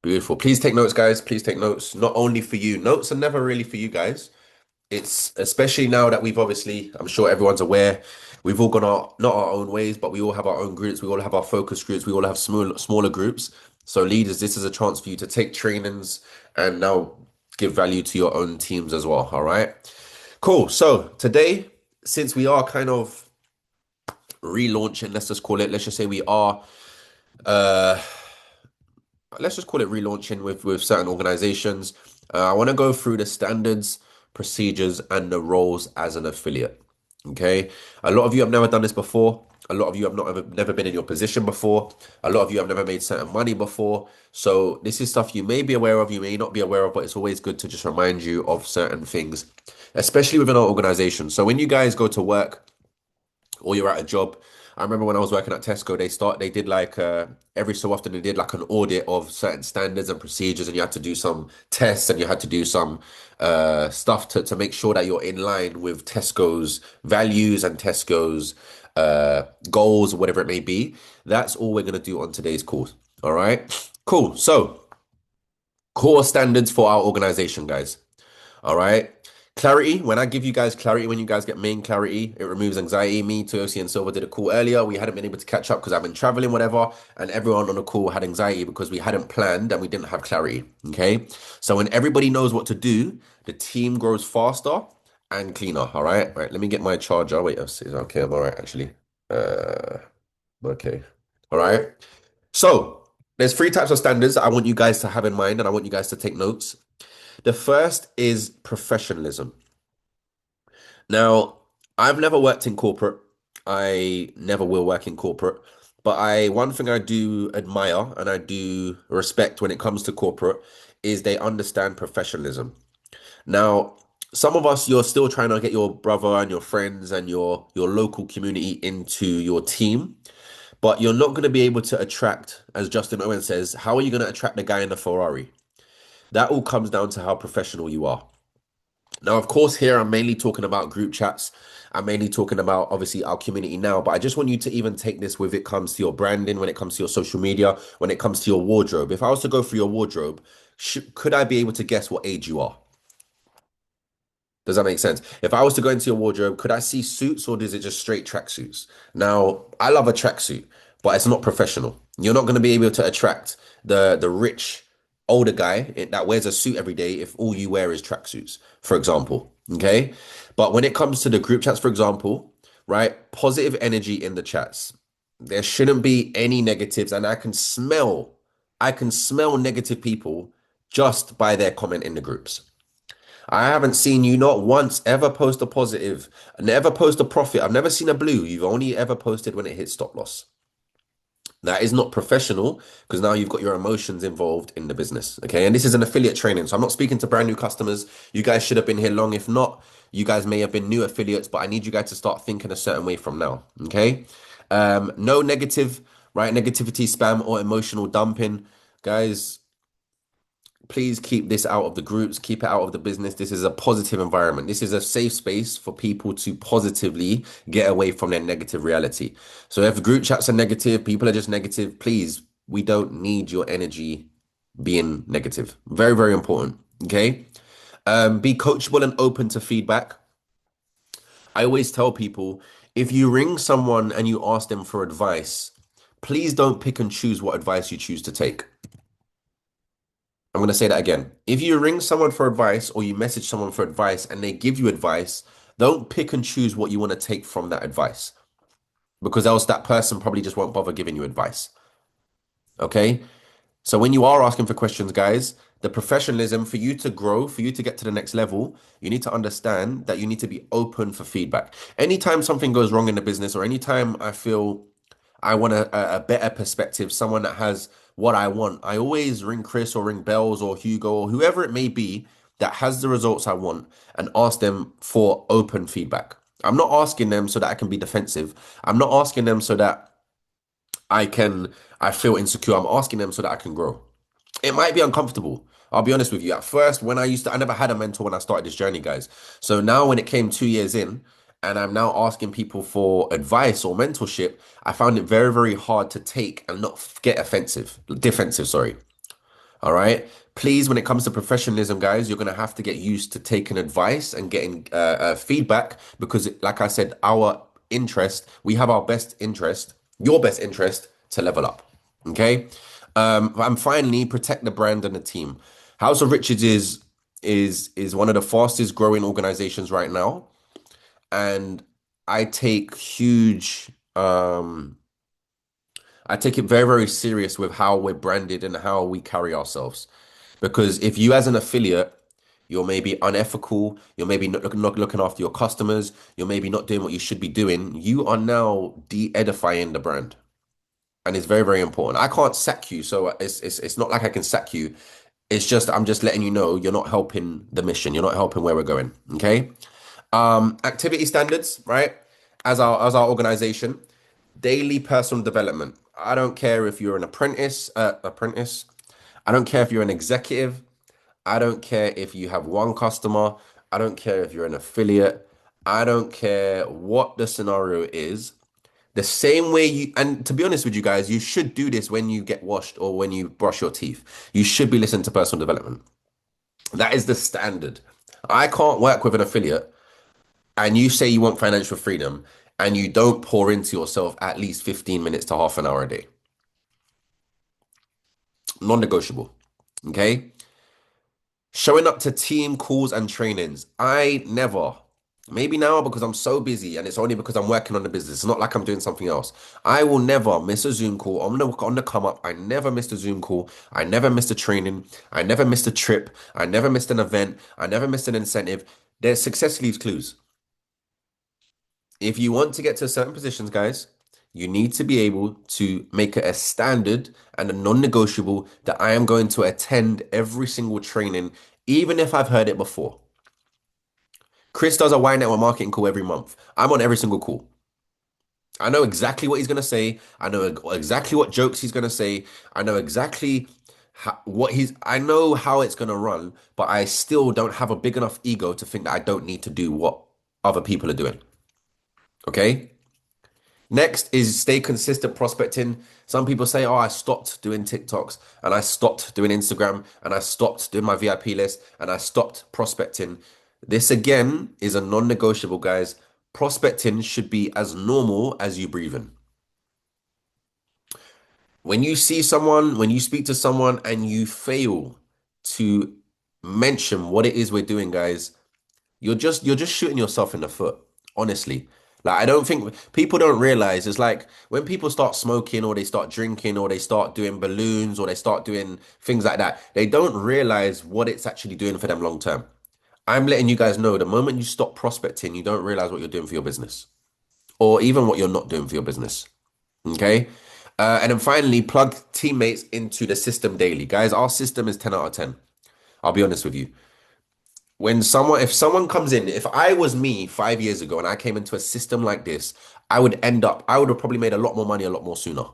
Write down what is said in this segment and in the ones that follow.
Beautiful. Please take notes, guys. Please take notes. Not only for you. Notes are never really for you guys. It's especially now that we've obviously, I'm sure everyone's aware, we've all gone our not our own ways, but we all have our own groups. We all have our focus groups. We all have smaller groups. So leaders, this is a chance for you to take trainings and now give value to your own teams as well. All right. Cool. So today, since we are kind of relaunching, let's just call it, let's just say we are uh let's just call it relaunching with certain organizations. I want to go through the standards, procedures, and the roles as an affiliate. Okay. A lot of you have never done this before. A lot of you have not ever never been in your position before. A lot of you have never made certain money before. So this is stuff you may be aware of, you may not be aware of, but it's always good to just remind you of certain things, especially within our organization. So when you guys go to work, or you're at a job. I remember when I was working at Tesco, they did like every so often they did like an audit of certain standards and procedures, and you had to do some tests and you had to do some stuff to make sure that you're in line with Tesco's values and Tesco's goals, whatever it may be. That's all we're gonna do on today's course. All right, cool. So core standards for our organization, guys. All right. Clarity. When I give you guys clarity, when you guys get main clarity, it removes anxiety. Me, Toyosi, and Silva did a call earlier. We hadn't been able to catch up because I've been traveling, whatever. And everyone on the call had anxiety because we hadn't planned and we didn't have clarity. Okay. So when everybody knows what to do, the team grows faster and cleaner. All right. All right. Let me get my charger. Wait, okay. I'm all right, actually. Uh, okay. All right. So there's three types of standards that I want you guys to have in mind and I want you guys to take notes. The first is professionalism. Now, I've never worked in corporate. I never will work in corporate. But one thing I do admire and I do respect when it comes to corporate is they understand professionalism. Now, some of us, you're still trying to get your brother and your friends and your local community into your team, but you're not going to be able to attract, as Justin Owen says, how are you going to attract the guy in the Ferrari? That all comes down to how professional you are. Now, of course, here I'm mainly talking about group chats. I'm mainly talking about obviously our community now, but I just want you to even take this with it comes to your branding, when it comes to your social media, when it comes to your wardrobe. If I was to go through your wardrobe, could I be able to guess what age you are? Does that make sense? If I was to go into your wardrobe, could I see suits or is it just straight tracksuits? Now, I love a tracksuit, but it's not professional. You're not going to be able to attract the rich older guy that wears a suit every day if all you wear is tracksuits, for example. Okay. But when it comes to the group chats, for example, right, positive energy in the chats. There shouldn't be any negatives, and I can smell negative people just by their comment in the groups. I haven't seen you not once ever post a positive, never post a profit. I've never seen a blue. You've only ever posted when it hits stop loss. That is not professional because now you've got your emotions involved in the business. Okay. And this is an affiliate training. So I'm not speaking to brand new customers. You guys should have been here long. If not, you guys may have been new affiliates, but I need you guys to start thinking a certain way from now. Okay. No negative, right? Negativity, spam, or emotional dumping. Guys, please keep this out of the groups, keep it out of the business. This is a positive environment. This is a safe space for people to positively get away from their negative reality. So if group chats are negative, people are just negative, please, we don't need your energy being negative. Very, very important. Okay. Be coachable and open to feedback. I always tell people if you ring someone and you ask them for advice, please don't pick and choose what advice you choose to take. I'm going to say that again. If you ring someone for advice or you message someone for advice and they give you advice, don't pick and choose what you want to take from that advice because else that person probably just won't bother giving you advice. Okay. So when you are asking for questions, guys, the professionalism for you to grow, for you to get to the next level, you need to understand that you need to be open for feedback. Anytime something goes wrong in the business or anytime I feel I want a better perspective, someone that has what I want. I always ring Chris or ring Bells or Hugo or whoever it may be that has the results I want and ask them for open feedback. I'm not asking them so that I can be defensive. I'm not asking them so that I feel insecure. I'm asking them so that I can grow. It might be uncomfortable. I'll be honest with you. At first, I never had a mentor when I started this journey, guys. So now when it came 2 years in, and I'm now asking people for advice or mentorship, I found it very, very hard to take and not get defensive, sorry. All right. Please, when it comes to professionalism, guys, you're going to have to get used to taking advice and getting feedback because, like I said, our interest, we have our best interest, your best interest to level up. Okay. And finally, protect the brand and the team. House of Richards is one of the fastest growing organizations right now, and I take huge I take it very, very serious with how we're branded and how we carry ourselves. Because if you, as an affiliate, you're maybe unethical, you're maybe not looking after your customers, you're maybe not doing what you should be doing, you are now de-edifying the brand. And it's very, very important. I can't sack you, so it's not like I can sack you. It's just I'm just letting you know you're not helping the mission. You're not helping where we're going. Okay. Activity standards, right? As our organization, daily personal development. I don't care if you're an apprentice. I don't care if you're an executive. I don't care if you have one customer. I don't care if you're an affiliate. I don't care what the scenario is. The same way and to be honest with you guys, you should do this when you get washed or when you brush your teeth. You should be listening to personal development. That is the standard. I can't work with an affiliate and you say you want financial freedom and you don't pour into yourself at least 15 minutes to half an hour a day. Non-negotiable. Okay. Showing up to team calls and trainings. I never, maybe now because I'm so busy and it's only because I'm working on the business. It's not like I'm doing something else. I will never miss a Zoom call. I'm on the come up. I never missed a Zoom call. I never missed a training. I never missed a trip. I never missed an event. I never missed an incentive. There's success leaves clues. If you want to get to certain positions, guys, you need to be able to make it a standard and a non-negotiable that I am going to attend every single training, even if I've heard it before. Chris does a Y Network marketing call every month. I'm on every single call. I know exactly what he's going to say. I know exactly what jokes he's going to say. I know exactly I know how it's going to run, but I still don't have a big enough ego to think that I don't need to do what other people are doing. Okay? Next is stay consistent prospecting. Some people say, oh, I stopped doing TikToks and I stopped doing Instagram and I stopped doing my VIP list and I stopped prospecting. This again is a non-negotiable, guys. Prospecting should be as normal as you breathing. When you see someone, when you speak to someone and you fail to mention what it is we're doing, guys, you're just shooting yourself in the foot, honestly. Like I don't think people don't realize it's like when people start smoking or they start drinking or they start doing balloons or they start doing things like that, they don't realize what it's actually doing for them long term. I'm letting you guys know the moment you stop prospecting, you don't realize what you're doing for your business or even what you're not doing for your business. Okay. And then finally, plug teammates into the system daily. Guys, our system is 10 out of 10. I'll be honest with you. If someone comes in, if I was me 5 years ago and I came into a system like this, I would have probably made a lot more money a lot more sooner.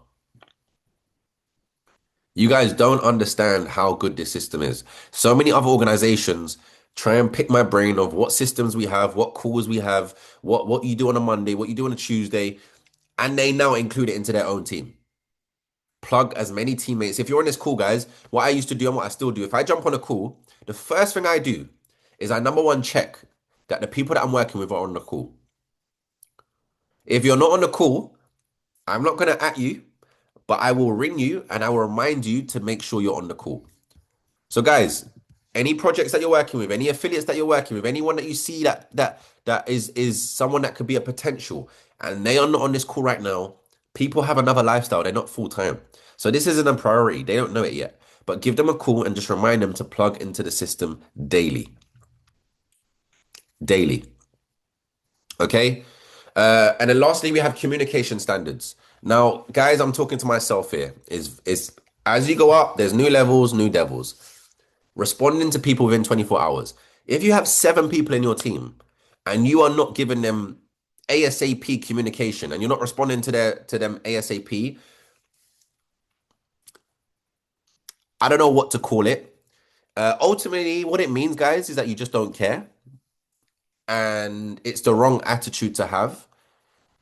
You guys don't understand how good this system is. So many other organizations try and pick my brain of what systems we have, what calls we have, what you do on a Monday, what you do on a Tuesday, and they now include it into their own team. Plug as many teammates. If you're on this call, guys, what I used to do and what I still do, if I jump on a call, the first thing I do is I number one check that the people that I'm working with are on the call. If you're not on the call, I'm not going to at you, but I will ring you and I will remind you to make sure you're on the call. So, guys, any projects that you're working with, any affiliates that you're working with, anyone that you see that is someone that could be a potential, and they are not on this call right now, people have another lifestyle. They're not full time. So this isn't a priority. They don't know it yet. But give them a call and just remind them to plug into the system daily. Daily. Okay. And then lastly, we have communication standards. Now, guys, I'm talking to myself here. Is as you go up, there's new levels, new devils. Responding to people within 24 hours. If you have 7 people in your team and you are not giving them ASAP communication and you're not responding to them ASAP, I don't know what to call it. Ultimately, what it means, guys, is that you just don't care. And it's the wrong attitude to have.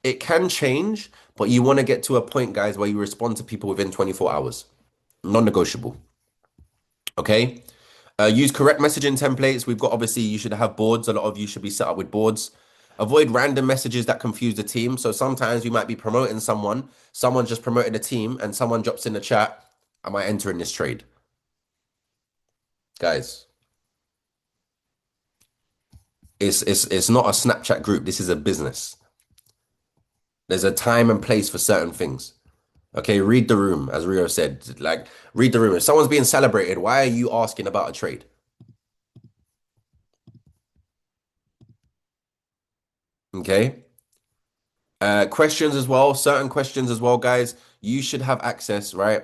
It can change, but you want to get to a point, guys, where you respond to people within 24 hours. Non-negotiable. Okay. Use correct messaging templates. We've got obviously you should have boards. A lot of you should be set up with boards. Avoid random messages that confuse the team. So sometimes we might be promoting someone just promoted a team, and someone drops in the chat, am I entering this trade? Guys, it's not a Snapchat group. This is a business. There's a time and place for certain things. Okay, read the room, as Rio said. Like, read the room. If someone's being celebrated, why are you asking about a trade? Okay. Questions as well, certain questions as well, guys. You should have access, right?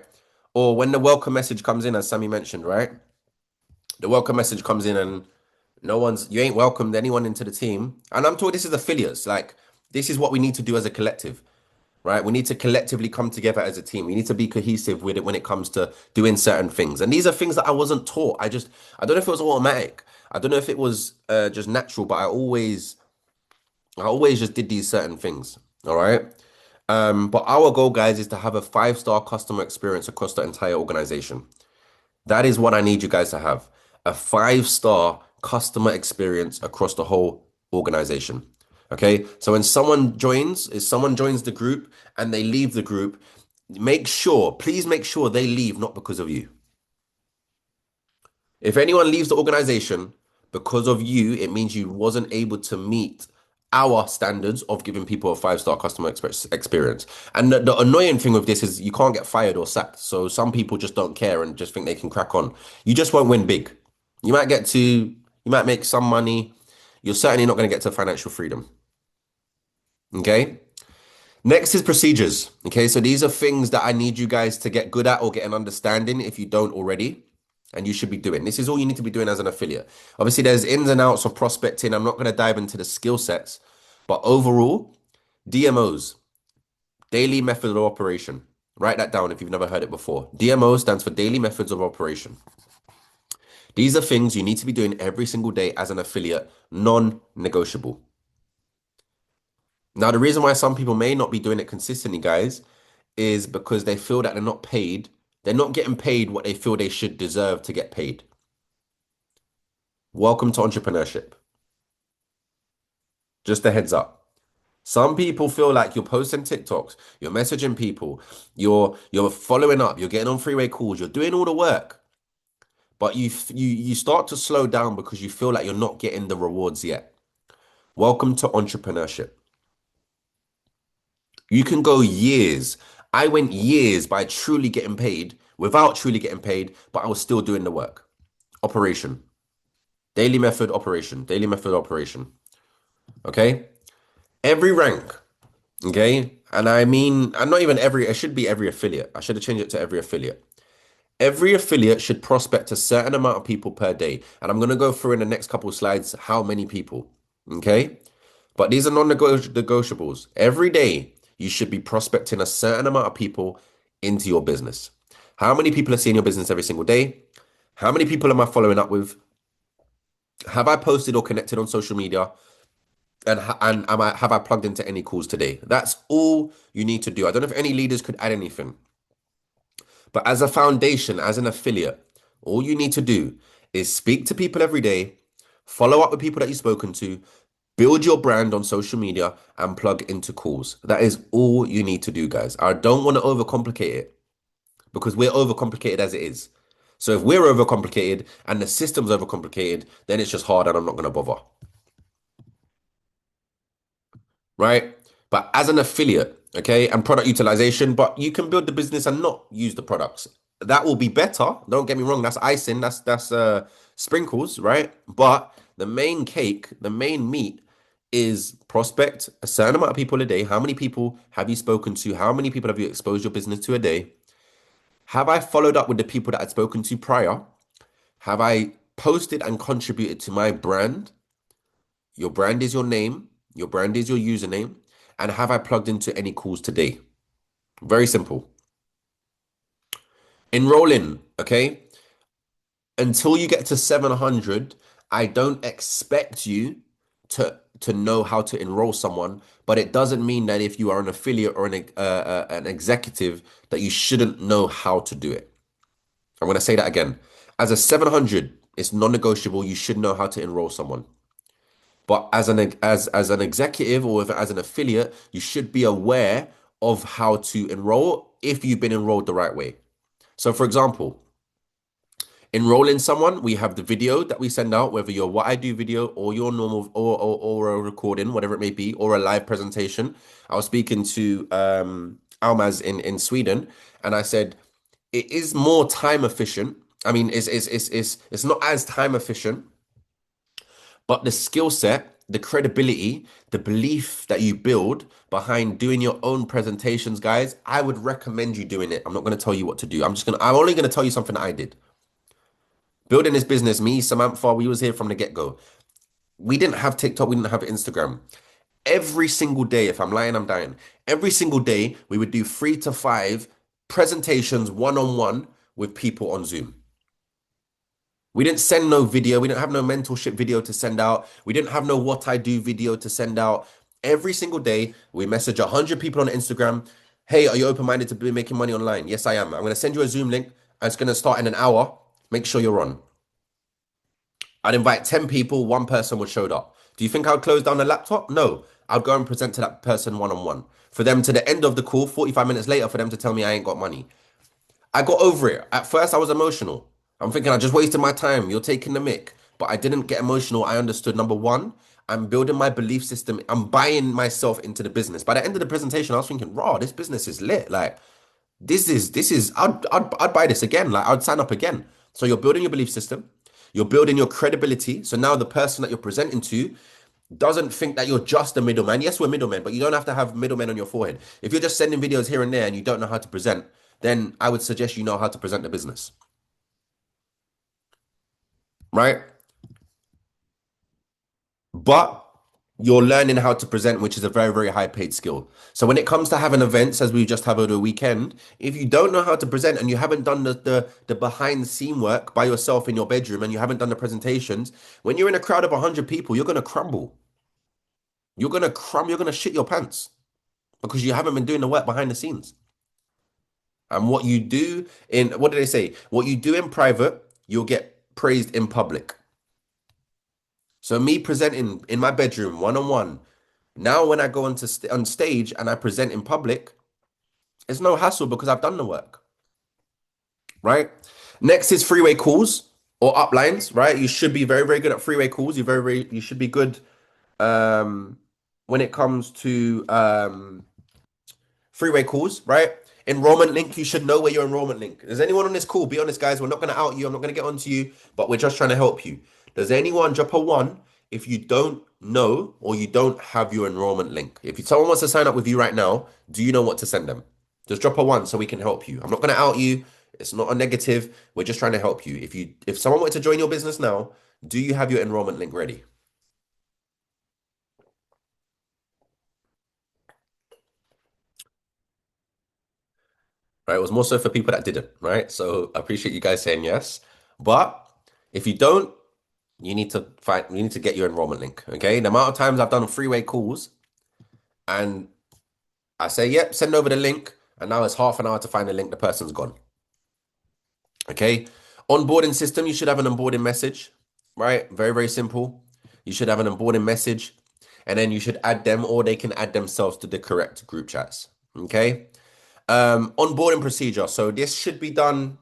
Or when the welcome message comes in, as Sammy mentioned, right? The welcome message comes in and you ain't welcomed anyone into the team. And I'm talking, this is affiliates. Like, this is what we need to do as a collective, right? We need to collectively come together as a team. We need to be cohesive with it when it comes to doing certain things. And these are things that I wasn't taught. I don't know if it was automatic. I don't know if it was just natural, but I always just did these certain things. All right. But our goal, guys, is to have a five-star customer experience across the entire organization. That is what I need you guys to have. A five-star customer experience across the whole organization. Okay. So when someone joins the group and they leave the group, please make sure they leave not because of you. If anyone leaves the organization because of you, it means you wasn't able to meet our standards of giving people a five-star customer experience. And the annoying thing with this is you can't get fired or sacked. So some people just don't care and just think they can crack on. You just won't win big. You might make some money. You're certainly not going to get to financial freedom. Okay. Next is procedures. Okay. So these are things that I need you guys to get good at or get an understanding if you don't already. And you should be doing. This is all you need to be doing as an affiliate. Obviously, there's ins and outs of prospecting. I'm not going to dive into the skill sets, but overall, DMOs, daily method of operation. Write that down if you've never heard it before. DMO stands for daily methods of operation. These are things you need to be doing every single day as an affiliate, non-negotiable. Now, the reason why some people may not be doing it consistently, guys, is because they feel that they're not paid. They're not getting paid what they feel they should deserve to get paid. Welcome to entrepreneurship. Just a heads up. Some people feel like you're posting TikToks, you're messaging people, you're following up, you're getting on freeway calls, you're doing all the work, but you start to slow down because you feel like you're not getting the rewards yet. Welcome to entrepreneurship. You can go years. I went years by truly getting paid, without truly getting paid, but I was still doing the work. Operation. Daily method operation. Daily method operation. Okay? Every rank. Okay. And I mean, and not even every, it should be every affiliate. I should have changed it to every affiliate. Every affiliate should prospect a certain amount of people per day. And I'm going to go through in the next couple of slides how many people. Okay. But these are non-negotiables. Every day, you should be prospecting a certain amount of people into your business. How many people are seeing your business every single day? How many people am I following up with? Have I posted or connected on social media? And have I plugged into any calls today? That's all you need to do. I don't know if any leaders could add anything, but as a foundation, as an affiliate, all you need to do is speak to people every day, follow up with people that you've spoken to, build your brand on social media, and plug into calls. That is all you need to do, guys. I don't want to overcomplicate it because we're overcomplicated as it is. So if we're overcomplicated and the system's overcomplicated, then it's just hard and I'm not going to bother. Right? But as an affiliate, okay, and product utilization, but you can build the business and not use the products. That will be better. Don't get me wrong, that's icing, that's sprinkles, right? But the main cake, the main meat is prospect a certain amount of people a day. How many people have you spoken to? How many people have you exposed your business to a day? Have I followed up with the people that I'd spoken to prior? Have I posted and contributed to my brand? Your brand is your name. Your brand is your username. And have I plugged into any calls today? Very simple. Enroll in, okay? Until you get to 700, I don't expect you to know how to enroll someone, but it doesn't mean that if you are an affiliate or an executive that you shouldn't know how to do it. I'm going to say that again. As a 700, it's non-negotiable. You should know how to enroll someone. But as an executive or as an affiliate, you should be aware of how to enroll if you've been enrolled the right way. So, for example, enrolling someone, we have the video that we send out, whether your what I do video or your normal or a recording, whatever it may be, or a live presentation. I was speaking to Almaz in Sweden, and I said it is more time efficient. I mean, it's not as time efficient, but the skill set, the credibility, the belief that you build behind doing your own presentations, guys, I would recommend you doing it. I'm not going to tell you what to do. I'm only going to tell you something that I did. Building this business, me, Samantha, we was here from the get-go. We didn't have TikTok, we didn't have Instagram. Every single day, if I'm lying, I'm dying. Every single day, we would do 3 to 5 presentations one-on-one with people on Zoom. We didn't send no video. We didn't have no mentorship video to send out. We didn't have no what I do video to send out. Every single day, we message 100 people on Instagram. Hey, are you open-minded to be making money online? Yes, I am. I'm going to send you a Zoom link. It's going to start in an hour. Make sure you're on. I'd invite 10 people, one person would show up. Do you think I'd close down the laptop? No. I'd go and present to that person one-on-one. For them to the end of the call, 45 minutes later, for them to tell me I ain't got money. I got over it. At first, I was emotional. I'm thinking I just wasted my time. You're taking the mic. But I didn't get emotional. I understood number one, I'm building my belief system. I'm buying myself into the business. By the end of the presentation, I was thinking, raw, this business is lit. Like, I'd buy this again. Like, I'd sign up again. So you're building your belief system. You're building your credibility. So now the person that you're presenting to doesn't think that you're just a middleman. Yes, we're middlemen, but you don't have to have middlemen on your forehead. If you're just sending videos here and there and you don't know how to present, then I would suggest you know how to present the business, right? But you're learning how to present, which is a very, very high paid skill. So when it comes to having events, as we just have over the weekend, if you don't know how to present and you haven't done the behind the scene work by yourself in your bedroom and you haven't done the presentations, when you're in a crowd of 100 people, you're gonna crumble. You're gonna shit your pants because you haven't been doing the work behind the scenes. And what you do in, what did they say? What you do in private, you'll get praised in public. So me presenting in my bedroom one-on-one, now when I go on stage and I present in public, it's no hassle because I've done the work, right? Next is freeway calls or uplines, right? You should be very, very good at freeway calls. You should be good um when it comes to freeway calls, right? Enrollment link, you should know where your enrollment link. Is anyone on this call? Be honest, guys. We're not going to out you. I'm not going to get onto you, but we're just trying to help you. Does anyone drop a one if you don't know or you don't have your enrollment link? If someone wants to sign up with you right now, do you know what to send them? Just drop a one so we can help you. I'm not going to out you. It's not a negative. We're just trying to help you. If someone wanted to join your business now, do you have your enrollment link ready? Right? It was more so for people that didn't, right? So I appreciate you guys saying yes. But if you don't, you need to get your enrollment link. Okay. The amount of times I've done freeway calls and I say, yep, send over the link. And now it's half an hour to find the link, the person's gone. Okay. Onboarding system, you should have an onboarding message, right? Very, very simple. You should have an onboarding message, and then you should add them or they can add themselves to the correct group chats. Okay. Onboarding procedure. So this can be done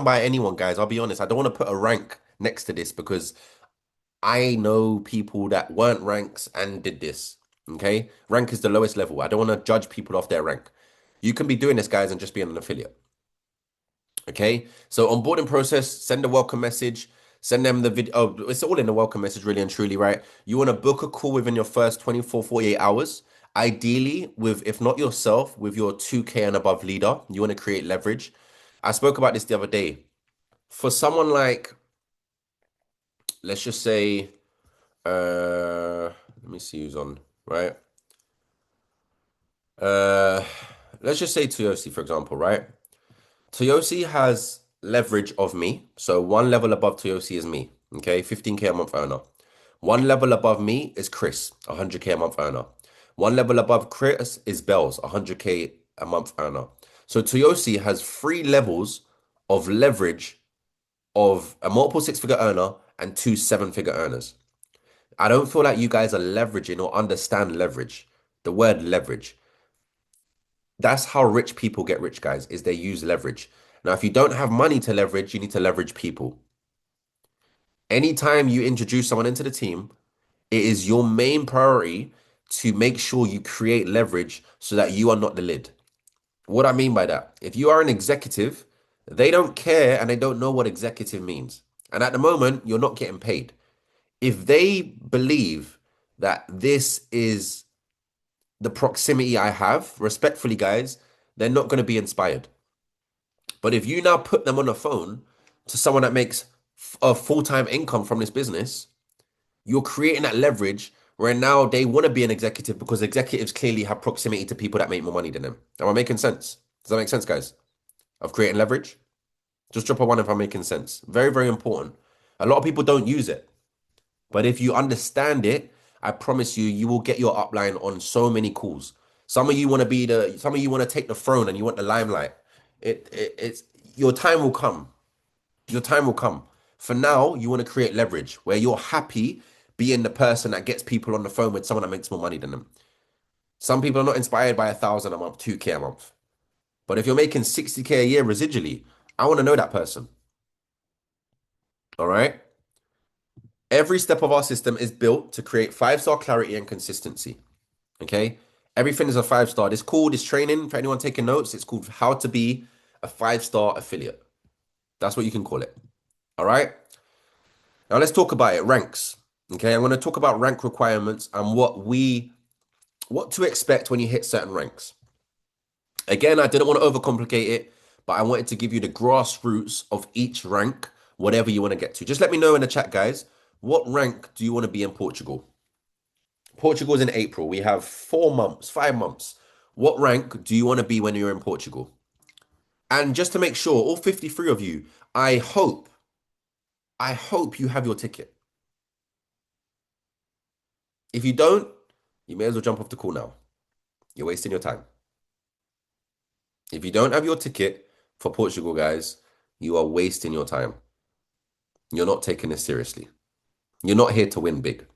by anyone, guys. I'll be honest. I don't want to put a rank next to this because I know people that weren't ranks and did this. Okay. Rank is the lowest level. I don't want to judge people off their rank. You can be doing this, guys, and just being an affiliate. Okay. So onboarding process, send a welcome message, send them the video. Oh, it's all in the welcome message, really and truly, right? You want to book a call within your first 24, 48 hours. Ideally, if not yourself, with your 2K and above leader, you want to create leverage. I spoke about this the other day. For someone like, let's just say, let me see who's on, right? Uh, let's just say Toyosi, for example, right? Toyosi has leverage of me. So one level above Toyosi is me. Okay, 15K a month earner. One level above me is Chris, 100K a month earner. One level above Chris is Bells, 100K a month earner. So Toyosi has 3 levels of leverage of a multiple six-figure earner and two seven-figure earners. I don't feel like you guys are leveraging or understand leverage. The word leverage. That's how rich people get rich, guys, is they use leverage. Now, if you don't have money to leverage, you need to leverage people. Anytime you introduce someone into the team, it is your main priority to make sure you create leverage so that you are not the lid. What I mean by that, if you are an executive, they don't care and they don't know what executive means. And at the moment, you're not getting paid. If they believe that this is the proximity I have, respectfully, guys, they're not going to be inspired. But if you now put them on the phone to someone that makes a full-time income from this business, you're creating that leverage where now they want to be an executive because executives clearly have proximity to people that make more money than them. Am I making sense? Does that make sense, guys? Of creating leverage? Just drop a one if I'm making sense. Very, very important. A lot of people don't use it. But if you understand it, I promise you, you will get your upline on so many calls. Some of you want to take the throne and you want the limelight. It's your time will come. Your time will come. For now, you want to create leverage where you're happy being the person that gets people on the phone with someone that makes more money than them. Some people are not inspired by 1,000 a month, 2K a month. But if you're making 60K a year residually, I want to know that person. All right. Every step of our system is built to create five-star clarity and consistency. Okay. Everything is a five-star. This training for anyone taking notes. It's called How to Be a Five-Star Affiliate. That's what you can call it. All right. Now let's talk about it. Ranks. Okay. I'm going to talk about rank requirements and what to expect when you hit certain ranks. Again, I didn't want to overcomplicate it, but I wanted to give you the grassroots of each rank, whatever you want to get to. Just let me know in the chat, guys. What rank do you want to be in Portugal? Portugal's in April. We have 4 months, 5 months. What rank do you want to be when you're in Portugal? And just to make sure, all 53 of you, I hope you have your ticket. If you don't, you may as well jump off the call now. You're wasting your time. If you don't have your ticket for Portugal, guys, you are wasting your time. You're not taking this seriously. You're not here to win big.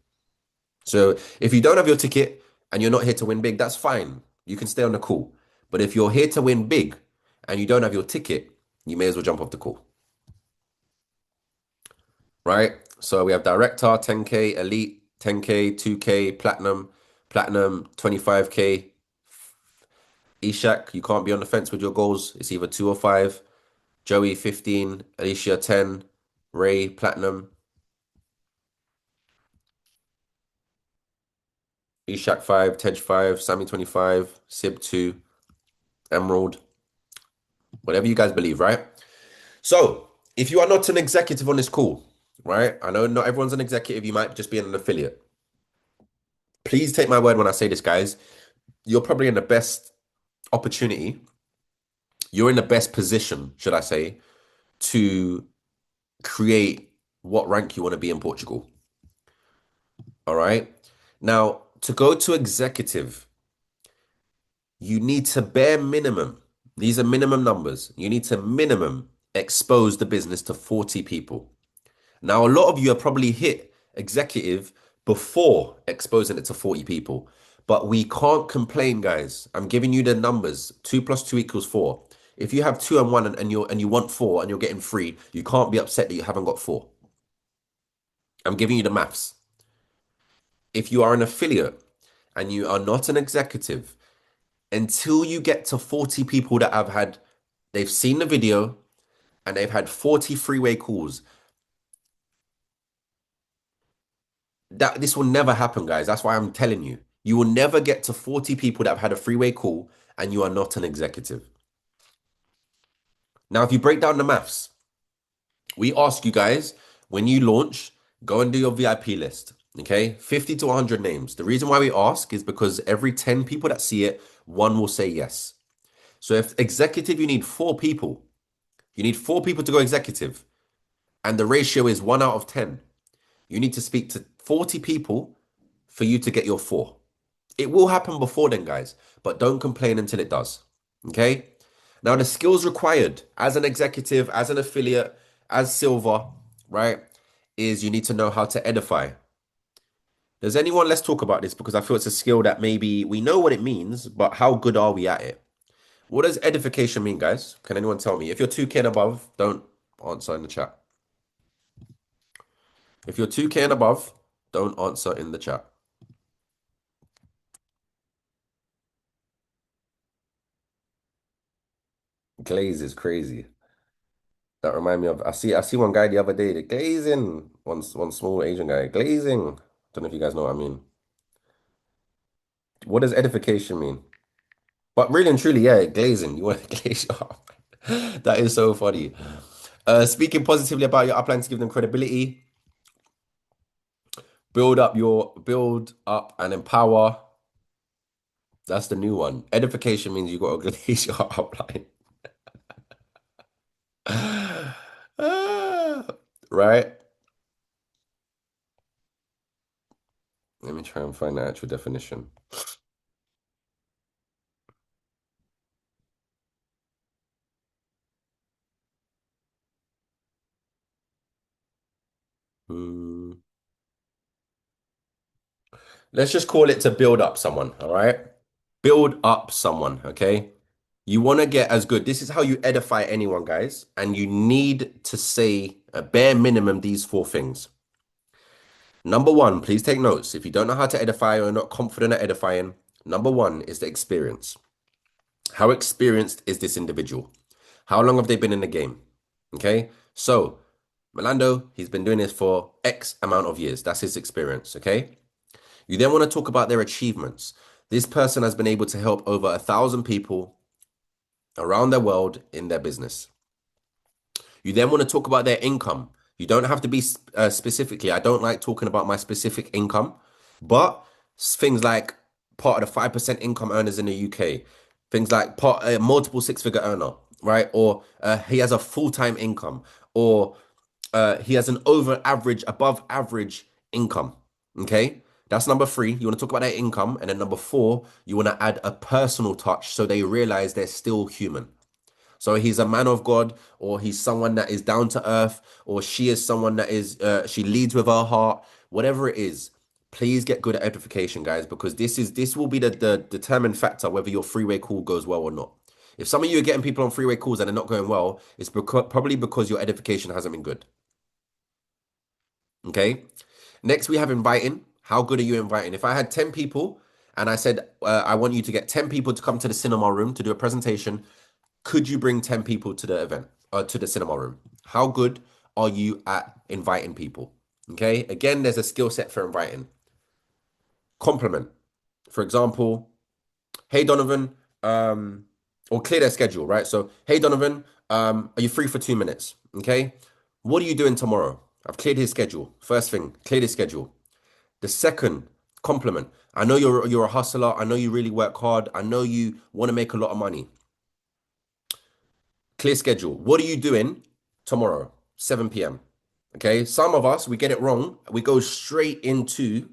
So if you don't have your ticket and you're not here to win big, that's fine. You can stay on the call. But if you're here to win big and you don't have your ticket, you may as well jump off the call. Right? So we have Director, 10K, Elite, 10K, 2K, Platinum, 25K. Ishak, you can't be on the fence with your goals. It's either 2 or 5. Joey, 15. Alicia, 10. Ray, Platinum. Ishak, 5. Tej, 5. Sammy, 25. Sib, 2. Emerald. Whatever you guys believe, right? So, if you are not an executive on this call, right? I know not everyone's an executive. You might just be an affiliate. Please take my word when I say this, guys. You're probably in the best opportunity. You're in the best position, should I say, to create what rank you want to be in Portugal. All right. Now, to go to executive, you need to bare minimum, these are minimum numbers. You need to minimum expose the business to 40 people. Now, a lot of you have probably hit executive before exposing it to 40 people, but we can't complain, guys. I'm giving you the numbers. 2 + 2 = 4. If you have 2 and 1 and you want 4 and you're getting 3, you can't be upset that you haven't got 4. I'm giving you the maths. If you are an affiliate and you are not an executive, until you get to 40 people that they've seen the video and they've had 40 freeway calls, this will never happen, guys. That's why I'm telling you. You will never get to 40 people that have had a freeway call and you are not an executive. Now, if you break down the maths, we ask you guys, when you launch, go and do your VIP list. Okay, 50 to 100 names. The reason why we ask is because every 10 people that see it, 1 will say yes. So if executive, you need 4 people. You need 4 people to go executive. And the ratio is 1 out of 10. You need to speak to 40 people for you to get your 4. It will happen before then, guys, but don't complain until it does. Okay? Now, the skills required as an executive, as an affiliate, as silver, right, is you need to know how to edify. Does anyone, let's talk about this because I feel it's a skill that maybe we know what it means, but how good are we at it? What does edification mean, guys? Can anyone tell me? If you're 2K and above, don't answer in the chat. If you're 2K and above, don't answer in the chat. Glaze is crazy. That remind me of I see one guy the other day, the glazing. One small Asian guy. Glazing. Don't know if you guys know what I mean. What does edification mean? But really and truly, yeah, glazing. You want to glaze your up. That is so funny. Speaking positively about your upline to give them credibility, build up and empower. That's the new one. Edification means you got to glaze your upline. Right? Let me try and find the actual definition. Hmm. Let's just call it to build up someone, all right? Build up someone, okay? You want to get as good. This is how you edify anyone, guys. And you need to say a bare minimum these four things. Number one, please take notes. If you don't know how to edify or are not confident at edifying, number one is the experience. How experienced is this individual? How long have they been in the game? Okay. So, Melando, he's been doing this for X amount of years. That's his experience. Okay. You then want to talk about their achievements. This person has been able to help over 1,000 people around the world in their business. You then want to talk about their income. You don't have to be specifically, I don't like talking about my specific income, but things like part of the 5% income earners in the UK, things like part multiple six-figure earner, right? Or he has a full-time income, or he has an over average, above average income. Okay. That's number three. You want to talk about their income. And then number four, you want to add a personal touch so they realize they're still human. So he's a man of God, or he's someone that is down to earth, or she is someone that is, she leads with her heart, whatever it is. Please get good at edification, guys, because this will be the determined factor whether your freeway call goes well or not. If some of you are getting people on freeway calls and they're not going well, it's probably because your edification hasn't been good. Okay. Next, we have inviting. How good are you inviting? If I had 10 people and I said, I want you to get 10 people to come to the cinema room to do a presentation, could you bring 10 people to the event or to the cinema room? How good are you at inviting people? Okay. Again, there's a skill set for inviting. Compliment. For example, hey Donovan, or clear their schedule, right? So, hey Donovan, are you free for 2 minutes? Okay. What are you doing tomorrow? I've cleared his schedule. First thing, clear his schedule. The second, compliment. I know you're a hustler. I know you really work hard. I know you want to make a lot of money. Clear schedule. What are you doing tomorrow? 7 p.m. Okay. Some of us, we get it wrong. We go straight into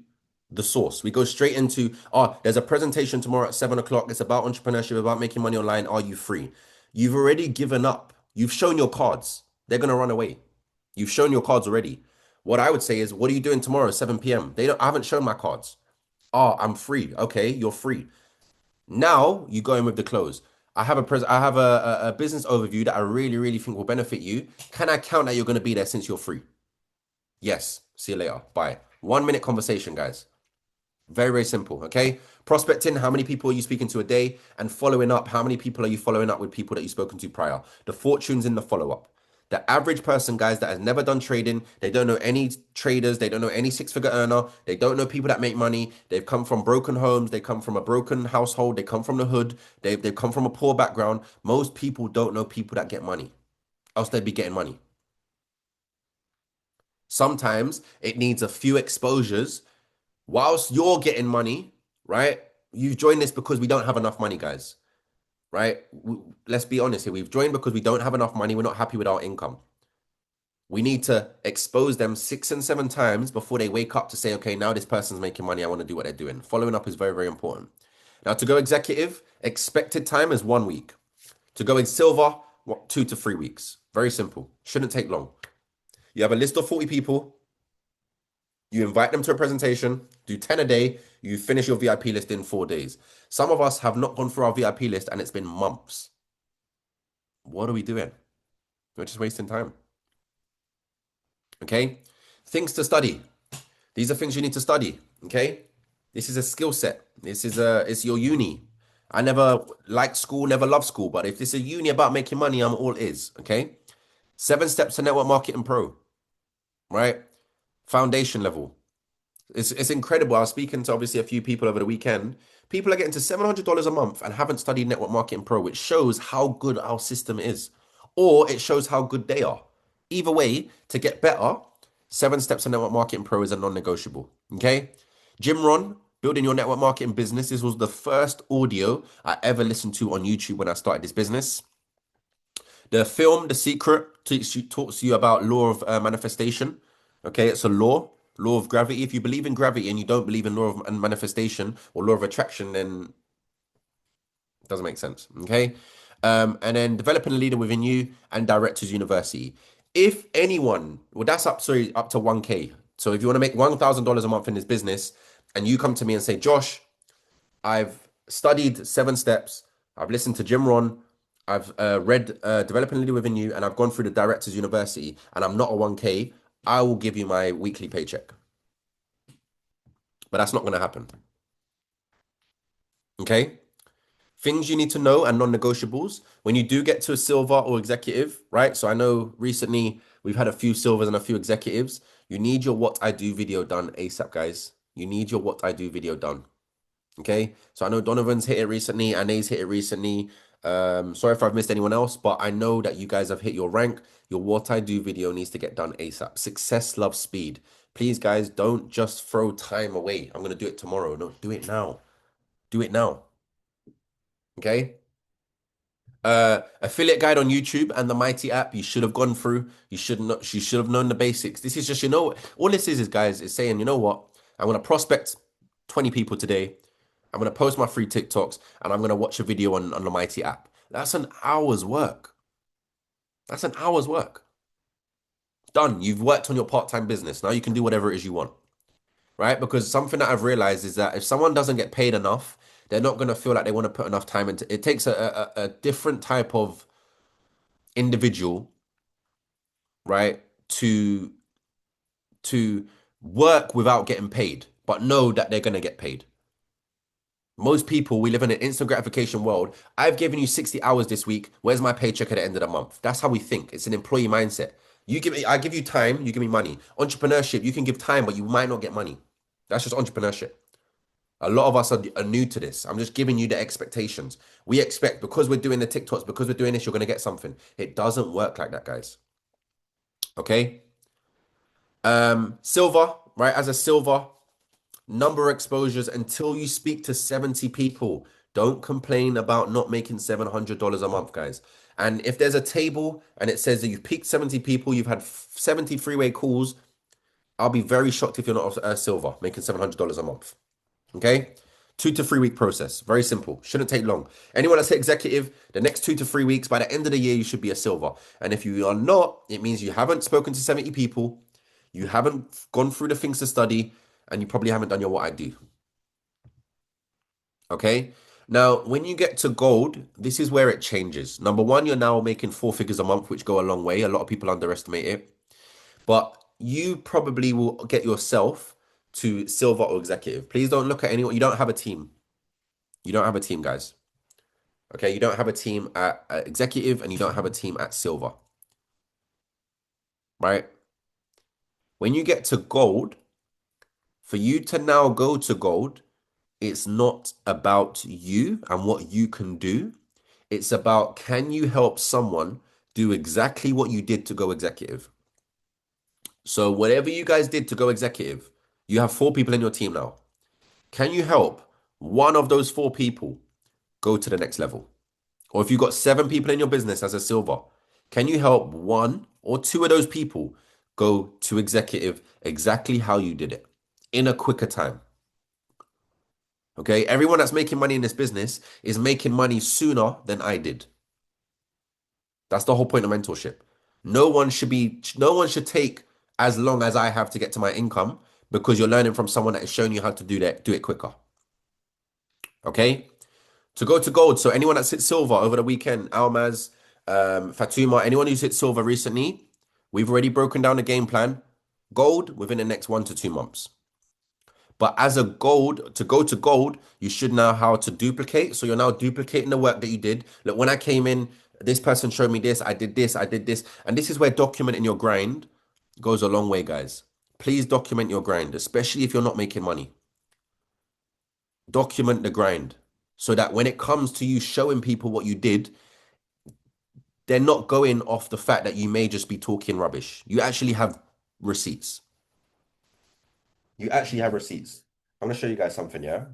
the source. We go straight into, oh, there's a presentation tomorrow at 7 o'clock. It's about entrepreneurship, about making money online. Are you free? You've already given up. You've shown your cards. They're going to run away. You've shown your cards already. What I would say is, what are you doing tomorrow, 7 p.m.? I haven't shown my cards. Oh, I'm free. Okay, you're free. Now you go in with the close. I have a business overview that I really, really think will benefit you. Can I count that you're going to be there since you're free? Yes. See you later. Bye. 1 minute conversation, guys. Very, very simple. Okay. Prospecting, how many people are you speaking to a day? And following up, how many people are you following up with people that you've spoken to prior? The fortunes in the follow-up. The average person, guys, that has never done trading, they don't know any traders, they don't know any six-figure earner, they don't know people that make money. They've come from broken homes, they come from a broken household, they come from the hood, they've come from a poor background. Most people don't know people that get money, else they'd be getting money. Sometimes it needs a few exposures whilst you're getting money, right? You've joined this because we don't have enough money, guys, right? Let's be honest here. We've joined because we don't have enough money. We're not happy with our income. We need to expose them 6 and 7 times before they wake up to say, okay, now this person's making money. I want to do what they're doing. Following up is very, very important. Now, to go executive, expected time is 1 week. To go in silver, 2 to 3 weeks. Very simple. Shouldn't take long. You have a list of 40 people. You invite them to a presentation, do 10 a day, you finish your VIP list in 4 days. Some of us have not gone through our VIP list and it's been months. What are we doing? We're just wasting time. Okay? Things to study. These are things you need to study. Okay? This is a skill set. It's your uni. I never liked school, never loved school, but if this is a uni about making money, I'm all is. Okay? 7 steps to network marketing pro, right? Foundation level. It's incredible. I was speaking to obviously a few people over the weekend. People are getting to $700 a month and haven't studied Network Marketing Pro, which shows how good our system is, or it shows how good they are. Either way, to get better, 7 steps to Network Marketing Pro is a non-negotiable. Okay, Jim Ron, building your network marketing business. This was the first audio I ever listened to on YouTube when I started this business. The film, The Secret, talks to you about law of manifestation. Okay, it's a law of gravity. If you believe in gravity and you don't believe in law of manifestation or law of attraction, then it doesn't make sense. Okay, and then developing a leader within you and Directors University. If anyone, well, that's up to 1K. So if you want to make $1,000 a month in this business, and you come to me and say, Josh, I've studied 7 steps, I've listened to Jim Ron, I've read Developing a Leader Within You, and I've gone through the Directors University, and I'm not a 1K, I will give you my weekly paycheck. But that's not going to happen. Okay? Things you need to know and non-negotiables when you do get to a silver or executive, right? So I know recently we've had a few silvers and a few executives. You need your What I Do video done ASAP, guys. You need your What I Do video done. Okay? So I know Donovan's hit it recently, Anae's hit it recently. Sorry if I've missed anyone else, but I know that you guys have hit your rank. Your What I Do video needs to get done ASAP. Success loves speed. Please, guys, don't just throw time away. I'm going to do it tomorrow. No, do it now. Do it now. Okay? Affiliate guide on YouTube and the Mighty app, you should have gone through. You should have known the basics. This is just, all this is guys, is saying, you know what? I'm going to prospect 20 people today. I'm going to post my free TikToks and I'm going to watch a video on the Mighty app. That's an hour's work. That's an hour's work. Done. You've worked on your part-time business. Now you can do whatever it is you want, right? Because something that I've realized is that if someone doesn't get paid enough, they're not going to feel like they want to put enough time into it. It takes a different type of individual, right, to work without getting paid, but know that they're going to get paid. Most people, we live in an instant gratification world. I've given you 60 hours this week. Where's my paycheck at the end of the month? That's how we think. It's an employee mindset. I give you time, you give me money. Entrepreneurship, you can give time, but you might not get money. That's just entrepreneurship. A lot of us are new to this. I'm just giving you the expectations. We expect because we're doing the TikToks, because we're doing this, you're going to get something. It doesn't work like that, guys. Okay. Silver, right? As a silver, number of exposures until you speak to 70 people. Don't complain about not making $700 a month, guys. And if there's a table and it says that you've peaked 70 people, you've had 70 freeway calls, I'll be very shocked if you're not a silver, making $700 a month. Okay? 2 to 3 week process. Very simple. Shouldn't take long. Anyone that's executive, the next 2 to 3 weeks, by the end of the year, you should be a silver. And if you are not, it means you haven't spoken to 70 people, you haven't gone through the things to study, and you probably haven't done your What I Do. Okay? Now, when you get to gold, this is where it changes. Number one, you're now making 4 figures a month, which go a long way. A lot of people underestimate it. But you probably will get yourself to silver or executive. Please don't look at anyone. You don't have a team. You don't have a team, guys. Okay, you don't have a team at executive and you don't have a team at silver. Right? When you get to gold, for you to now go to gold, it's not about you and what you can do. It's about, can you help someone do exactly what you did to go executive? So whatever you guys did to go executive, you have 4 people in your team now. Can you help one of those 4 people go to the next level? Or if you've got 7 people in your business as a silver, can you help 1 or 2 of those people go to executive exactly how you did it in a quicker time? Okay, everyone that's making money in this business is making money sooner than I did. That's the whole point of mentorship. No one should take as long as I have to get to my income because you're learning from someone that is showing you how to do it quicker. Okay? To go to gold. So anyone that's hit silver over the weekend, Almaz, Fatuma, anyone who's hit silver recently, we've already broken down the game plan. Gold within the next 1 to 2 months. But as a gold, to go to gold, you should know how to duplicate. So you're now duplicating the work that you did. Look, when I came in, this person showed me this, I did this, I did this. And this is where documenting your grind goes a long way, guys. Please document your grind, especially if you're not making money. Document the grind so that when it comes to you showing people what you did, they're not going off the fact that you may just be talking rubbish. You actually have receipts. You actually have receipts. I'm gonna show you guys something, yeah?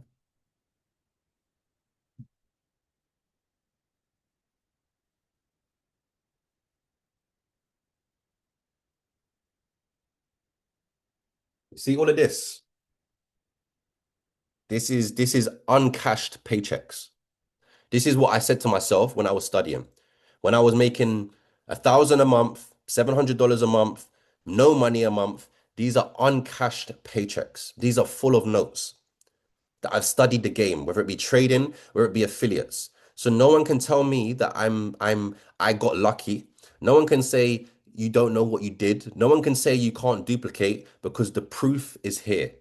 See all of this? This is uncashed paychecks. This is what I said to myself when I was studying. When I was making 1,000 a month, $700 a month, no money a month. These are uncashed paychecks. These are full of notes that I've studied the game, whether it be trading, whether it be affiliates. So no one can tell me that I got lucky. No one can say you don't know what you did. No one can say you can't duplicate because the proof is here.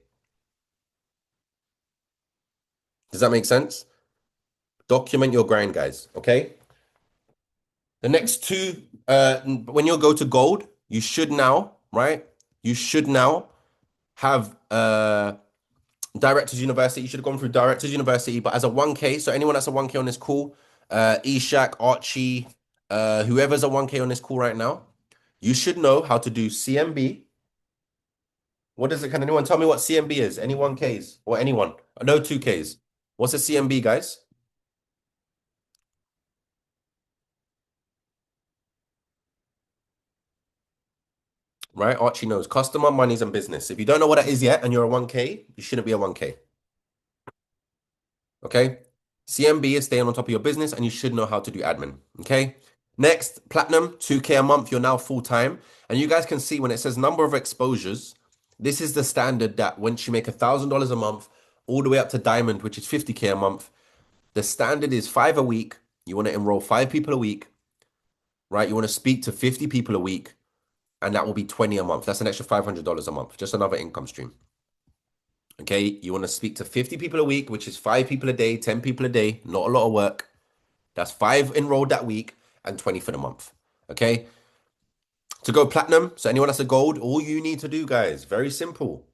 Does that make sense? Document your grind, guys. Okay. The next two, when you go to gold, you should now, right? You should now have Directors University. You should have gone through Directors University, but as a 1K, so anyone that's a 1K on this call, Ishak, Archie, whoever's a 1K on this call right now, you should know how to do CMB. What is it? Can anyone tell me what CMB is? Any 1Ks or anyone? No 2Ks. What's a CMB, guys? Right? Archie knows customer, monies, and business. If you don't know what that is yet and you're a 1K, you shouldn't be a 1K. Okay. CMB is staying on top of your business and you should know how to do admin. Okay. Next, platinum, 2K a month. You're now full time. And you guys can see when it says number of exposures, this is the standard that once you make $1,000 a month, all the way up to diamond, which is 50K a month, the standard is five a week. You want to enroll five people a week, right? You want to speak to 50 people a week, and that will be 20 a month. That's an extra $500 a month, just another income stream. Okay, you want to speak to 50 people a week, which is five people a day, 10 people a day, not a lot of work. That's five enrolled that week and 20 for the month. Okay, to go platinum, so anyone that's a gold, all you need to do, guys, very simple.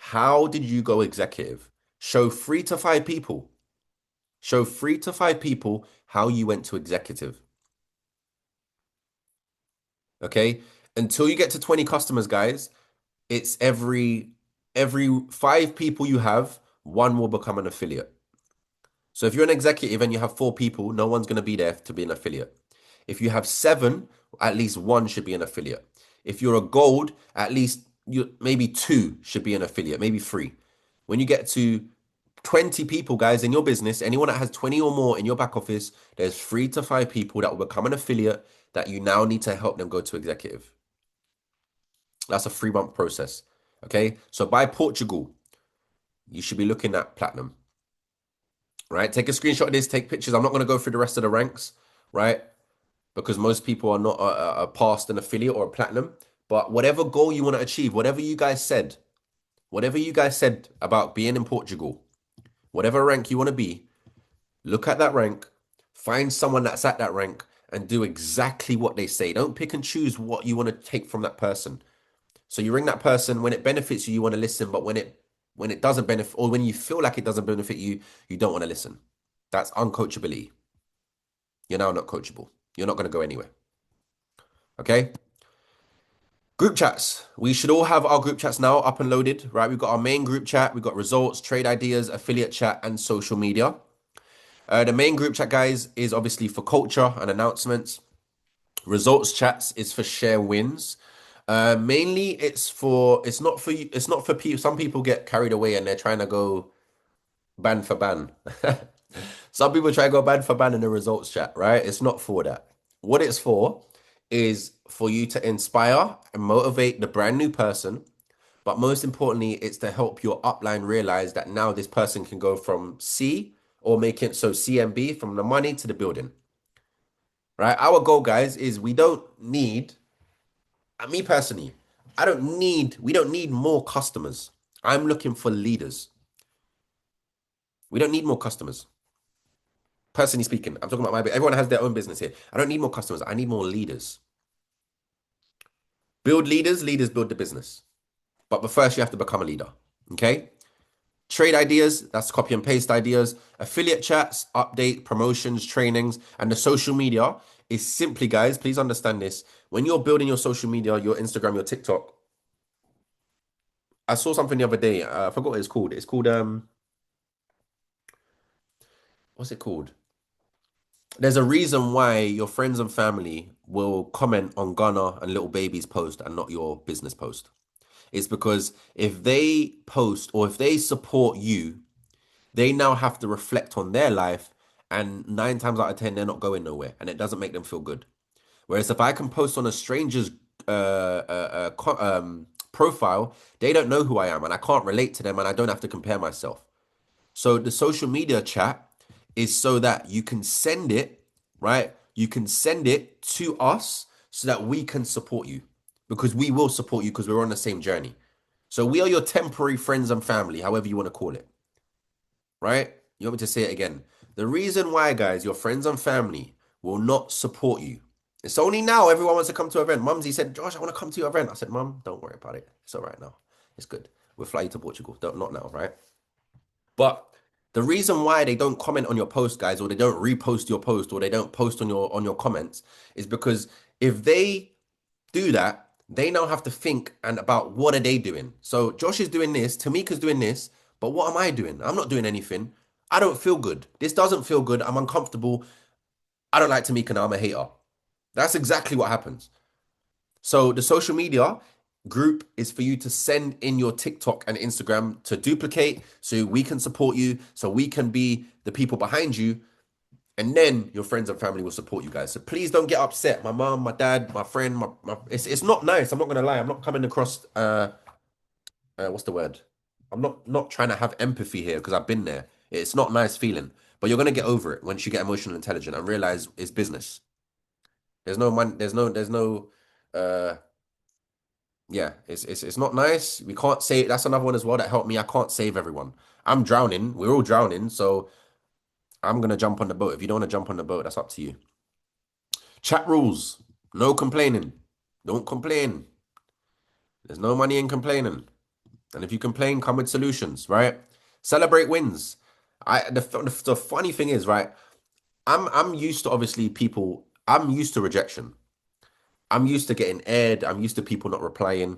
How did you go executive? Show 3 to 5 people. Show 3 to 5 people how you went to executive. Okay, until you get to 20 customers, guys, it's every 5 people you have, one will become an affiliate. So if you're an executive and you have 4 people, no one's going to be there to be an affiliate. If you have 7, at least one should be an affiliate. If you're a gold, at least maybe 2 should be an affiliate, maybe 3. When you get to 20 people, guys, in your business, anyone that has 20 or more in your back office, there's 3 to 5 people that will become an affiliate that you now need to help them go to executive. That's a 3 month process. Okay. So by Portugal, you should be looking at platinum, right? Take a screenshot of this, take pictures. I'm not going to go through the rest of the ranks, right? Because most people are not past an affiliate or a platinum. But whatever goal you want to achieve, whatever you guys said about being in Portugal, whatever rank you want to be, look at that rank, find someone that's at that rank, and do exactly what they say. Don't pick and choose what you want to take from that person. So you ring that person when it benefits you, you want to listen, but when it doesn't benefit, or when you feel like it doesn't benefit you, you don't want to listen. That's uncoachability. You're now not coachable. You're not going to go anywhere. Okay. Group chats. We should all have our group chats now up and loaded, right? We've got our main group chat, we've got results, trade ideas, affiliate chat, and social media. The main group chat, guys, is obviously for culture and announcements. Results chats is for share wins. Mainly it's not for you, it's not for people. Some people get carried away and they're trying to go ban for ban. Some people try to go ban for ban in the results chat, right? It's not for that. What it's for is for you to inspire and motivate the brand new person. But most importantly, it's to help your upline realize that now this person can go from C or make it so CMB from the money to the building. Right? Our goal, guys, is we don't need, me personally, we don't need more customers. I'm looking for leaders. We don't need more customers. Personally speaking, I'm talking about my, everyone has their own business here. I don't need more customers. I need more leaders. Build leaders, leaders build the business. But first, you have to become a leader. Okay? Trade ideas, that's copy and paste ideas. Affiliate chats, update, promotions, trainings, and the social media is simply, guys, please understand this. When you're building your social media, your Instagram, your TikTok, I saw something the other day. I forgot what it's called. It's called what's it called? There's a reason why your friends and family will comment on Gunner and Little Baby's post and not your business post. It's because if they post or if they support you, they now have to reflect on their life, and 9 times out of 10, they're not going nowhere, and it doesn't make them feel good. Whereas if I can post on a stranger's profile, they don't know who I am, and I can't relate to them, and I don't have to compare myself. So the social media chat is so that you can send it, right? You can send it to us so that we can support you, because we will support you because we're on the same journey. So we are your temporary friends and family, however you want to call it, right? You want me to say it again? The reason why, guys, your friends and family will not support you. It's only now everyone wants to come to an event. Mumsy said, Josh, I want to come to your event. I said, Mum, don't worry about it. It's all right now. It's good. We'll fly you to Portugal. Don't, not now, right? But the reason why they don't comment on your post, guys, or they don't repost your post, or they don't post on your comments, is because if they do that, they now have to think and about what are they doing. So Josh is doing this, Tamika's doing this, but what am I doing? I'm not doing anything. I don't feel good. This doesn't feel good. I'm uncomfortable. I don't like Tamika now. I'm a hater. That's exactly what happens. So the social media group is for you to send in your TikTok and Instagram to duplicate so we can support you, so we can be the people behind you, and then your friends and family will support you guys. So please don't get upset. My mom, my dad, my friend, it's not nice. I'm not gonna lie. I'm not coming across what's the word? I'm not trying to have empathy here because I've been there. It's not a nice feeling, but you're gonna get over it once you get emotional intelligent and realize it's business. There's no money, there's no uh yeah, it's not nice. We can't say that's another one as well that helped me. I can't save everyone. I'm drowning. We're all drowning, so I'm gonna jump on the boat. If you don't want to jump on the boat, that's up to you. Chat rules. No complaining. Don't complain. There's no money in complaining. And if you complain, come with solutions, right? Celebrate wins. The funny thing is, right? I'm used to obviously people. I'm used to rejection. I'm used to getting aired. I'm used to people not replying.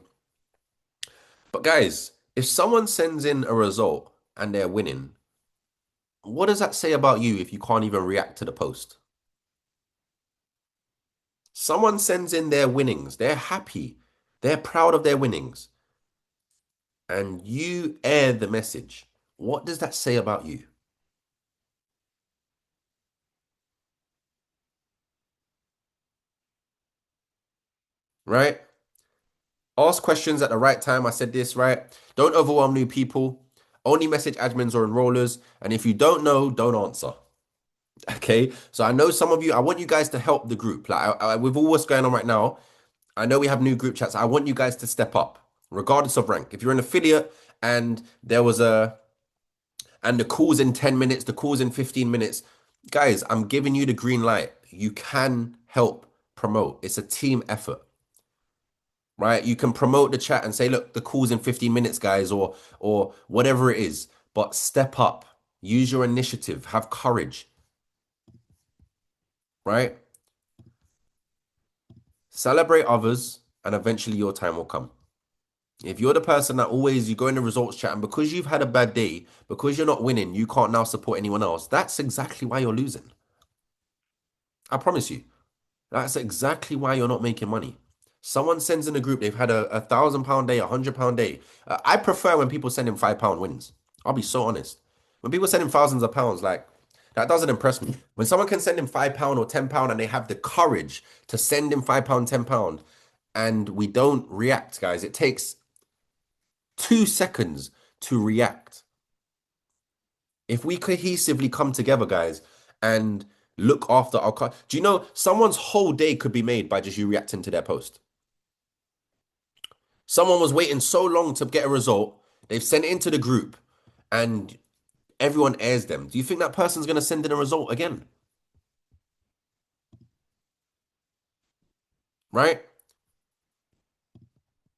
But guys, if someone sends in a result and they're winning, what does that say about you if you can't even react to the post? Someone sends in their winnings, they're happy, they're proud of their winnings, and you air the message. What does that say about you? Right? Ask questions at the right time. I said this, right? Don't overwhelm new people. Only message admins or enrollers. And if you don't know, don't answer. Okay. So I know some of you, I want you guys to help the group. Like with all what's going on right now, I know we have new group chats. I want you guys to step up, regardless of rank. If you're an affiliate and there was and the call's in 10 minutes, the call's in 15 minutes, guys, I'm giving you the green light. You can help promote. It's a team effort, right? You can promote the chat and say, look, the call's in 15 minutes, guys, or whatever it is. But step up, use your initiative, have courage, right? Celebrate others, and eventually your time will come. If you're the person that always you go in the results chat and because you've had a bad day, because you're not winning, you can't now support anyone else. That's exactly why you're losing. I promise you. That's exactly why you're not making money. Someone sends in a group, they've had a £1,000 day, £100 day. I prefer when people send in £5 wins. I'll be so honest. When people send in thousands of pounds, like That doesn't impress me. When someone can send him £5 or £10 and they have the courage to send him £5, £10, and we don't react, guys, it takes 2 seconds to react. If we cohesively come together, guys, and look after our car, do you know someone's whole day could be made by just you reacting to their post? Someone was waiting so long to get a result, they've sent it into the group, and everyone airs them. Do you think that person's going to send in a result again? Right?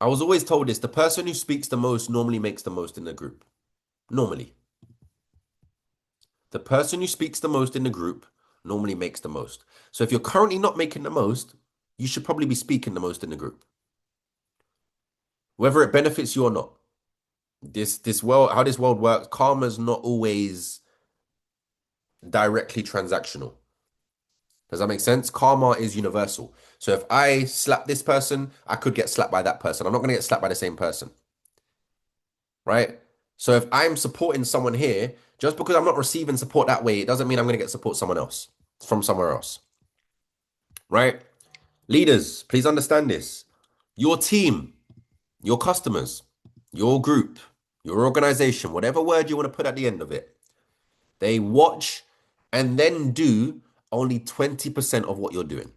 I was always told this, the person who speaks the most normally makes the most in the group. Normally. The person who speaks the most in the group normally makes the most. So if you're currently not making the most, you should probably be speaking the most in the group. Whether it benefits you or not. This world, how this world works, karma's not always directly transactional. Does that make sense? Karma is universal. So if I slap this person, I could get slapped by that person. I'm not going to get slapped by the same person, right? So if I'm supporting someone here, just because I'm not receiving support that way, it doesn't mean I'm going to get support someone else from somewhere else, right? Leaders, please understand this. Your team, your customers, your group, your organization, whatever word you want to put at the end of it, they watch and then do only 20% of what you're doing.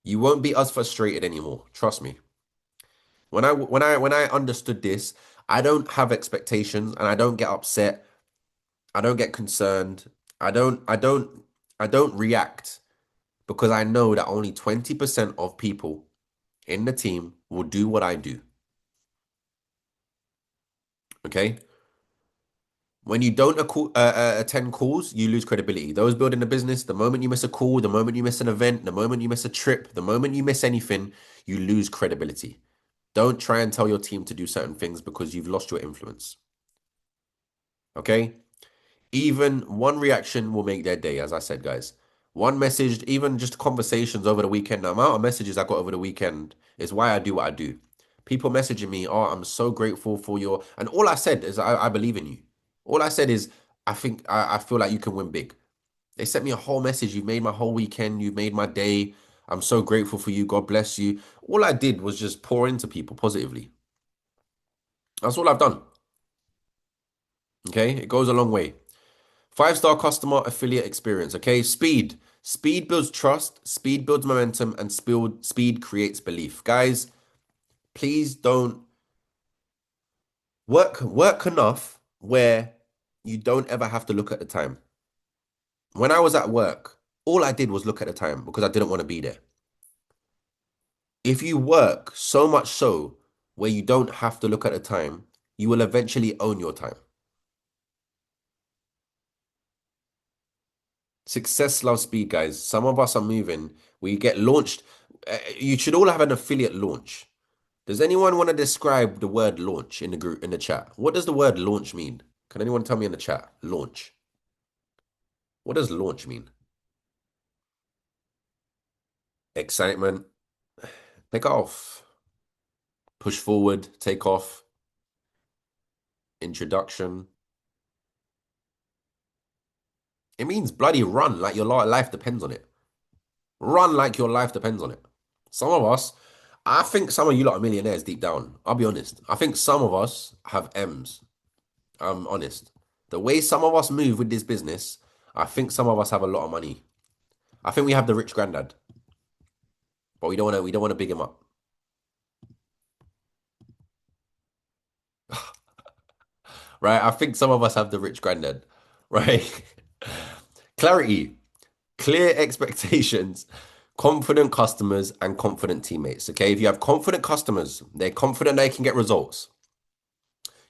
You won't be as frustrated anymore. Trust me. When I understood this, I don't have expectations and I don't get upset. I don't get concerned. I don't react because I know that only 20% of people in the team will do what I do. Okay? When you don't attend calls, you lose credibility. Those building the business, the moment you miss a call, the moment you miss an event, the moment you miss a trip, the moment you miss anything, you lose credibility. Don't try and tell your team to do certain things because you've lost your influence. Okay? Even one reaction will make their day, as I said, guys. One message, even just conversations over the weekend, the amount of messages I got over the weekend is why I do what I do. People messaging me, oh, I'm so grateful for your, and all I said is I believe in you. All I said is I feel like you can win big. They sent me a whole message. You've made my whole weekend. You've made my day. I'm so grateful for you. God bless you. All I did was just pour into people positively. That's all I've done. Okay, it goes a long way. 5-star customer affiliate experience. Okay, speed. Speed builds trust, speed builds momentum, and speed creates belief. Guys, please don't work enough where you don't ever have to look at the time. When I was at work, all I did was look at the time because I didn't want to be there. If you work so much so where you don't have to look at the time, you will eventually own your time. Success loves speed, guys. Some of us are moving. We get launched. You should all have an affiliate launch. Does anyone want to describe the word launch in the group, in the chat? What does the word launch mean? Can anyone tell me in the chat? Launch. What does launch mean? Excitement. Take off. Push forward. Take off. Introduction. It means bloody run like your life depends on it. Run like your life depends on it. Some of us, I think some of you lot are millionaires deep down. I'll be honest. I think some of us have M's. I'm honest. The way some of us move with this business, I think some of us have a lot of money. I think we have the rich granddad, but we don't want to big him up. Right? I think some of us have the rich granddad, right? Clarity, clear expectations, confident customers, and confident teammates. Okay. If you have confident customers, they're confident they can get results.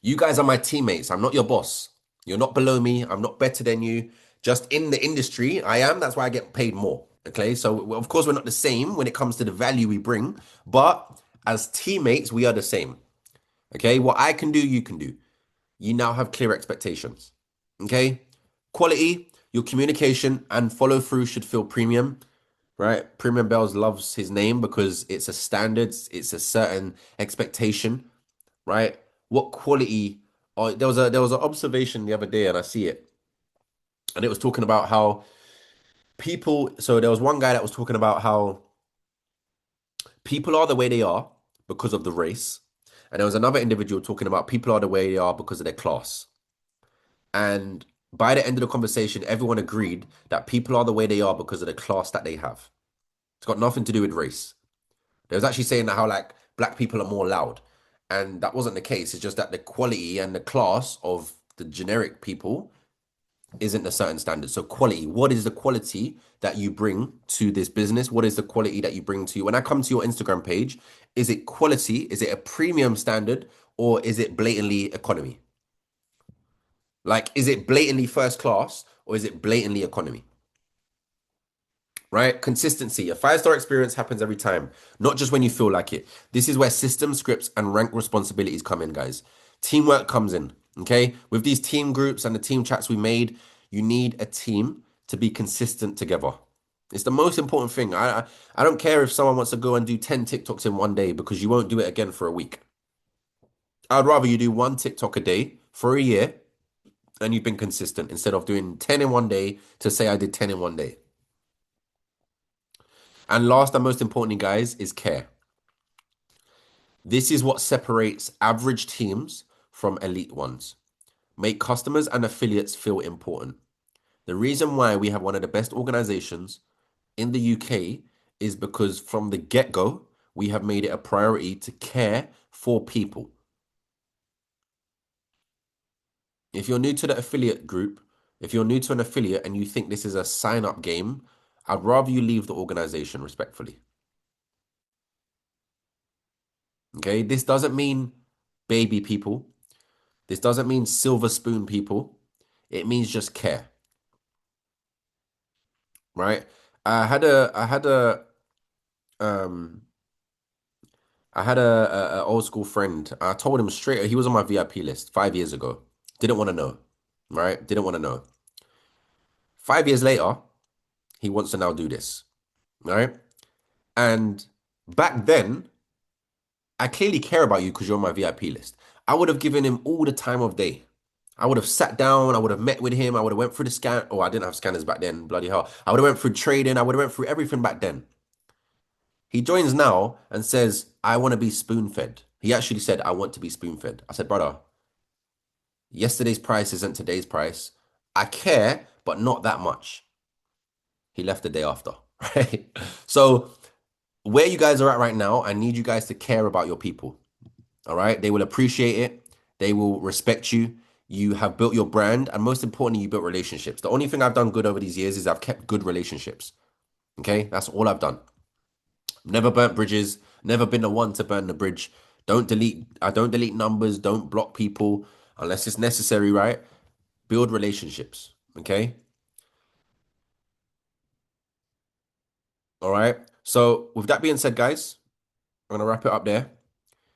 You guys are my teammates. I'm not your boss. You're not below me. I'm not better than you. Just in the industry, I am. That's why I get paid more. Okay. So, of course, we're not the same when it comes to the value we bring, but as teammates, we are the same. Okay. What I can do, you can do. You now have clear expectations. Okay. Quality, your communication and follow through should feel premium, right? Premium Bells loves his name because it's a standard, it's a certain expectation, right? What quality Oh, there was an observation the other day, and I see it, and it was talking about how people. So there was one guy that was talking about how people are the way they are because of the race, and there was another individual talking about people are the way they are because of their class. And by the end of the conversation, everyone agreed that people are the way they are because of the class that they have. It's got nothing to do with race. They was actually saying that how like black people are more loud, and that wasn't the case. It's just that the quality and the class of the generic people isn't a certain standard. So quality, what is the quality that you bring to this business? What is the quality that you bring to you? When I come to your Instagram page, is it quality? Is it a premium standard or is it blatantly economy? Like, is it blatantly first class or is it blatantly economy? Right? Consistency. A five-star experience happens every time, not just when you feel like it. This is where system scripts and rank responsibilities come in, guys. Teamwork comes in. Okay. With these team groups and the team chats we made, you need a team to be consistent together. It's the most important thing. I don't care if someone wants to go and do 10 TikToks in one day because you won't do it again for a week. I'd rather you do one TikTok a day for a year and you've been consistent instead of doing 10 in one day to say I did 10 in one day. And last and most importantly, guys, is care. This is what separates average teams from elite ones. Make customers and affiliates feel important. The reason why we have one of the best organizations in the UK is because from the get-go, we have made it a priority to care for people. If you're new to the affiliate group, if you're new to an affiliate and you think this is a sign-up game, I'd rather you leave the organization respectfully. Okay, this doesn't mean baby people. This doesn't mean silver spoon people. It means just care, right? Um I had a old school friend. I told him straight, he was on my VIP list 5 years ago. Didn't want to know, right? Didn't want to know. 5 years later, he wants to now do this, right? And back then, I clearly care about you because you're on my VIP list. I would have given him all the time of day. I would have sat down, I would have met with him, I would have went through the scan. Oh, I didn't have scanners back then, bloody hell. I would have went through trading, I would have went through everything back then. He joins now and says, I want to be spoon-fed. He actually said, I want to be spoon-fed. I said, brother, yesterday's price isn't today's price. I care, but not that much. He left the day after, right? So where you guys are at right now, I need you guys to care about your people. All right. They will appreciate it. They will respect you. You have built your brand. And most importantly, you built relationships. The only thing I've done good over these years is I've kept good relationships. Okay. That's all I've done. Never burnt bridges. Never been the one to burn the bridge. I don't delete numbers. Don't block people unless it's necessary, right? Build relationships. Okay. All right. So with that being said, guys, I'm going to wrap it up there.